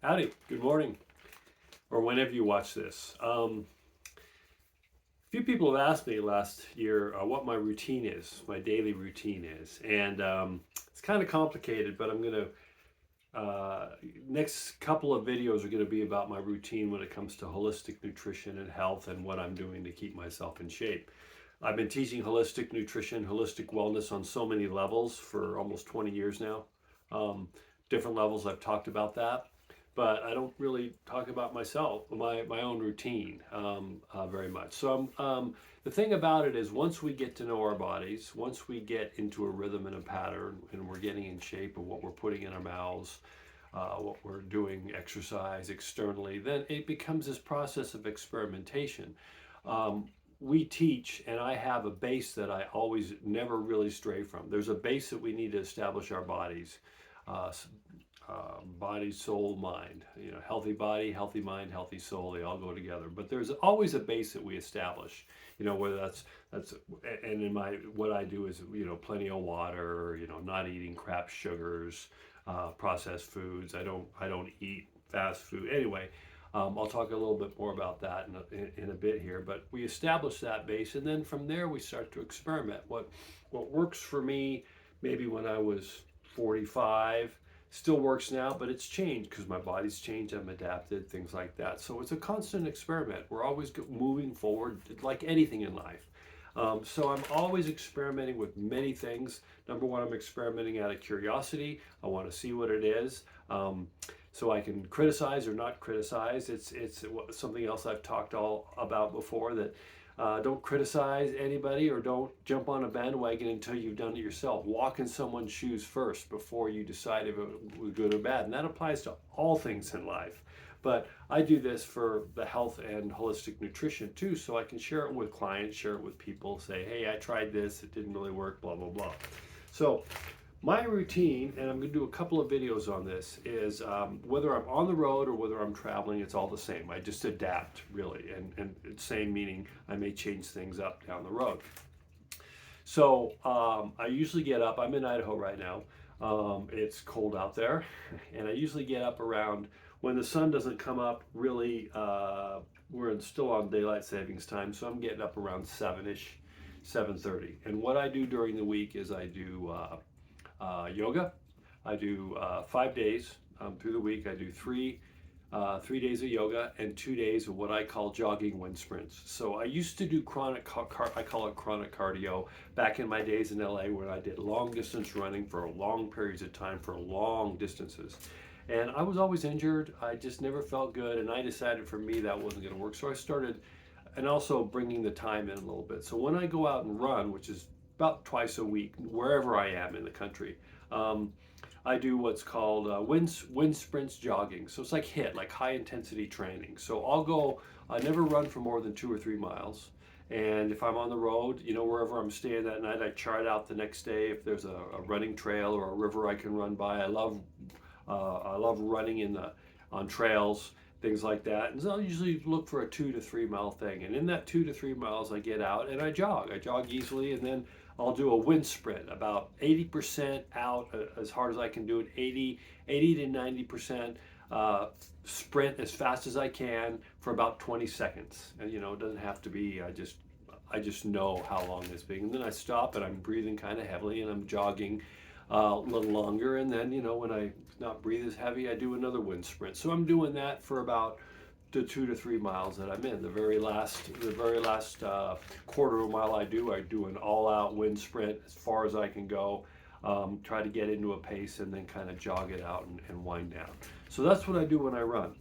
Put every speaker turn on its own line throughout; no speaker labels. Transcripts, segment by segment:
Howdy, good morning, or whenever you watch this. A few people have asked me last year what my routine is, my daily routine is, and it's kind of complicated, but I'm going to, next couple of videos are going to be about my routine when it comes to holistic nutrition and health and what I'm doing to keep myself in shape. I've been teaching holistic nutrition, holistic wellness on so many levels for almost 20 years now. Different levels I've talked about that, but I don't really talk about myself, my own routine very much. So the thing about it is once we get to know our bodies, once we get into a rhythm and a pattern and we're getting in shape of what we're putting in our mouths, what we're doing exercise externally, then it becomes this process of experimentation. We teach, and I have a base that I always never really stray from. There's a base that we need to establish our bodies. Body, soul, mind. You know, healthy body, healthy mind, healthy soul. They all go together. But there's always a base that we establish. You know, whether that's and in my what I do is plenty of water. Not eating crap sugars, processed foods. I don't eat fast food. Anyway, I'll talk a little bit more about that in a bit here. But we establish that base, and then from there we start to experiment. What works for me, maybe when I was 45. Still works now, but it's changed because my body's changed. I'm adapted, things like that. So it's a constant experiment. We're always moving forward, like anything in life. So I'm always experimenting with many things. Number one, I'm experimenting out of curiosity. I want to see what it is. So I can criticize or not criticize. It's something else I've talked all about before, that don't criticize anybody or don't jump on a bandwagon until you've done it yourself. Walk in someone's shoes first before you decide if it was good or bad. And that applies to all things in life. But I do this for the health and holistic nutrition too, so I can share it with clients, share it with people, say, hey, I tried this, it didn't really work, blah, blah, blah. So my routine, and I'm going to do a couple of videos on this, is whether I'm on the road or whether I'm traveling, it's all the same. I just adapt, really, and same meaning I may change things up down the road. So I usually get up. I'm in Idaho right now. It's cold out there, and I usually get up around when the sun doesn't come up really. We're still on daylight savings time, so I'm getting up around 7-ish, 7:30. And what I do during the week is I do yoga. I do 5 days through the week. I do three days of yoga and 2 days of what I call jogging wind sprints. So I used to do I call it chronic cardio back in my days in LA, where I did long distance running for long periods of time for long distances. And I was always injured. I just never felt good. And I decided for me that wasn't going to work. So I started, and also bringing the time in a little bit. So when I go out and run, which is about twice a week, wherever I am in the country, I do what's called wind sprints jogging. So it's like like high intensity training. So I never run for more than 2 or 3 miles. And if I'm on the road, wherever I'm staying that night, I chart out the next day if there's a running trail or a river I can run by. I love running on trails, things like that. And so I'll usually look for a 2 to 3 mile thing. And in that 2 to 3 miles, I get out and I jog. I jog easily, and then I'll do a wind sprint, about 80% out as hard as I can do it, 80 to 90% sprint as fast as I can for about 20 seconds. And it doesn't have to be, I just know how long this being. And then I stop and I'm breathing kind of heavily and I'm jogging a little longer. And then, when I not breathe as heavy, I do another wind sprint. So I'm doing that for about the 2 to 3 miles that I'm in. The very last quarter of a mile I do an all-out wind sprint as far as I can go. Try to get into a pace and then kind of jog it out and wind down. So that's what I do when I run.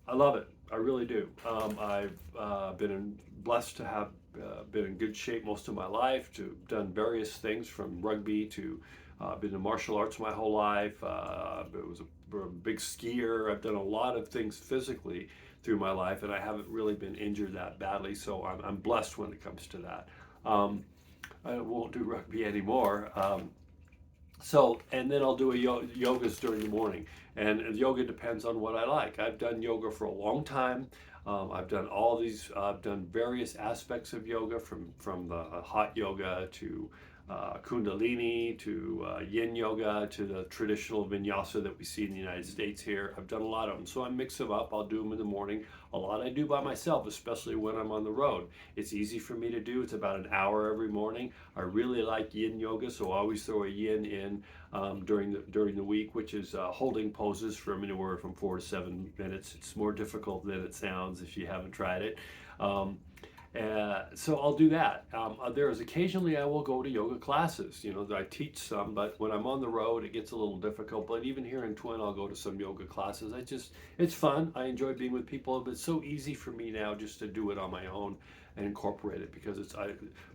I love it. I really do. I've been blessed to have been in good shape most of my life, to done various things from rugby to been in martial arts my whole life. Was a big skier. I've done a lot of things physically through my life, and I haven't really been injured that badly. So I'm blessed when it comes to that. I won't do rugby anymore. And then I'll do yogas during the morning, and yoga depends on what I like. I've done yoga for a long time. I've done I've done various aspects of yoga, from the hot yoga to Kundalini to Yin Yoga to the traditional Vinyasa that we see in the United States here. I've done a lot of them, so I mix them up. I'll do them in the morning. A lot I do by myself, especially when I'm on the road. It's easy for me to do. It's about an hour every morning. I really like Yin Yoga, so I always throw a Yin in during the week, which is holding poses from anywhere from 4 to 7 minutes. It's more difficult than it sounds if you haven't tried it. So I'll do that. There's occasionally I will go to yoga classes. You know, I teach some, but when I'm on the road, it gets a little difficult. But even here in Twin, I'll go to some yoga classes. It's fun. I enjoy being with people, but it's so easy for me now just to do it on my own and incorporate it because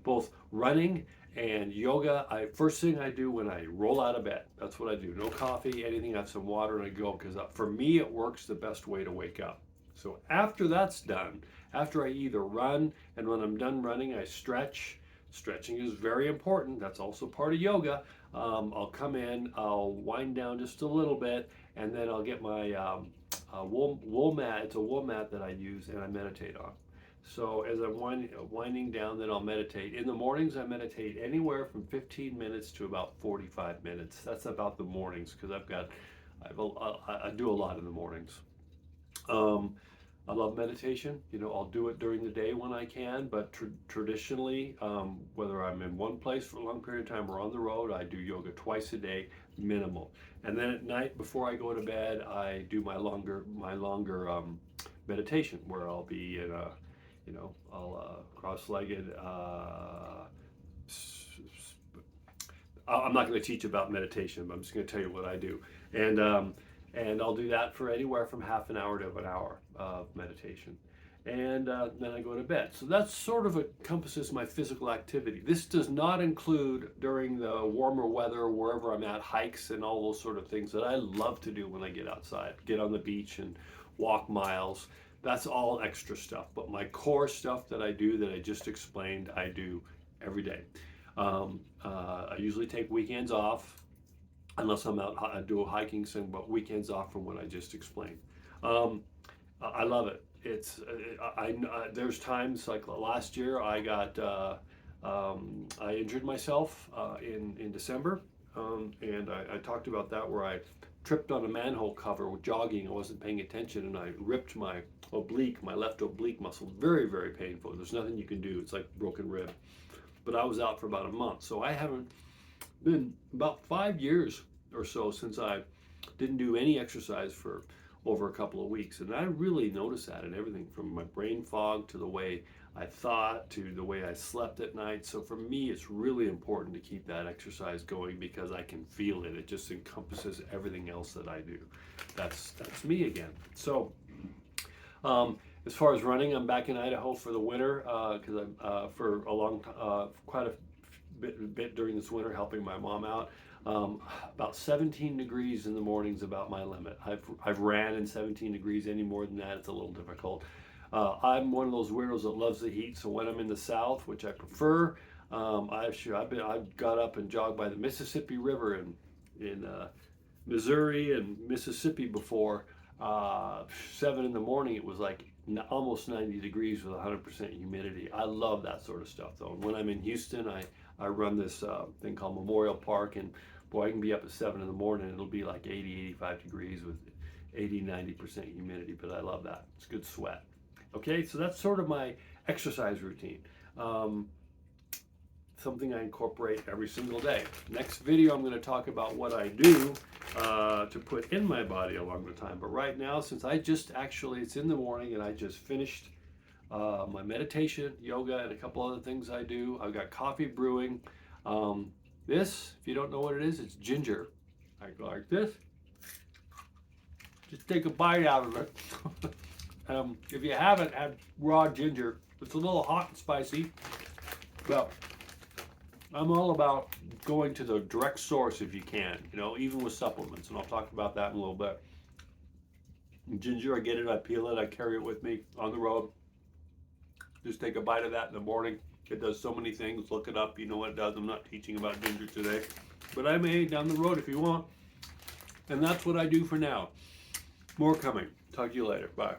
both running and yoga. First thing I do when I roll out of bed, that's what I do. No coffee, anything. I have some water and I go because for me it works the best way to wake up. So after that's done, after I either run, and when I'm done running, I stretch. Stretching is very important. That's also part of yoga. I'll come in, I'll wind down just a little bit, and then I'll get my wool mat. It's a wool mat that I use and I meditate on. So as I'm winding down, then I'll meditate. In the mornings, I meditate anywhere from 15 minutes to about 45 minutes. That's about the mornings because I do a lot in the mornings. I love meditation. You know, I'll do it during the day when I can, but traditionally, whether I'm in one place for a long period of time or on the road, I do yoga twice a day, minimal. And then at night before I go to bed, I do my longer meditation where I'll be in a, you know, I'll cross-legged. I'm not going to teach about meditation, but I'm just going to tell you what I do. And I'll do that for anywhere from half an hour to an hour of meditation. And then I go to bed. So that sort of encompasses my physical activity. This does not include during the warmer weather, wherever I'm at, hikes and all those sort of things that I love to do when I get outside. Get on the beach and walk miles. That's all extra stuff. But my core stuff that I do that I just explained, I do every day. I usually take weekends off. Unless I'm out, I do a hiking thing, but weekends off from what I just explained. I love it. There's times like last year I injured myself in December, and I talked about that where I tripped on a manhole cover jogging. I wasn't paying attention, and I ripped my left oblique muscle. Very, very painful. There's nothing you can do. It's like broken rib. But I was out for about a month, so I haven't been about 5 years or so since I didn't do any exercise for over a couple of weeks. And I really noticed that in everything from my brain fog to the way I thought to the way I slept at night. So for me, it's really important to keep that exercise going because I can feel it. It just encompasses everything else that I do. That's me again. So as far as running, I'm back in Idaho for the winter because I'm for a long quite a bit during this winter helping my mom out. About 17 degrees in the morning is about my limit. I've ran in 17 degrees. Any more than that, it's a little difficult. I'm one of those weirdos that loves the heat, so when I'm in the south, which I prefer, I've got up and jogged by the Mississippi River in Missouri and Mississippi before 7 in the morning. It was like almost 90 degrees with 100% humidity. I love that sort of stuff though. And when I'm in Houston, I run this thing called Memorial Park, and boy, I can be up at 7 in the morning. It'll be like 80, 85 degrees with 80, 90% humidity, but I love that. It's good sweat. Okay, so that's sort of my exercise routine. Something I incorporate every single day. Next video, I'm going to talk about what I do to put in my body along the time. But right now, since it's in the morning and I just finished my meditation, yoga, and a couple other things I do. I've got coffee brewing. This, if you don't know what it is, it's ginger. I go like this. Just take a bite out of it. If you haven't had raw ginger, it's a little hot and spicy, but I'm all about going to the direct source if you can, you know, even with supplements, and I'll talk about that in a little bit. Ginger, I get it, I peel it, I carry it with me on the road. Just take a bite of that in the morning. It does so many things. Look it up. You know what it does. I'm not teaching about ginger today, but I may down the road if you want. And that's what I do for now. More coming. Talk to you later. Bye.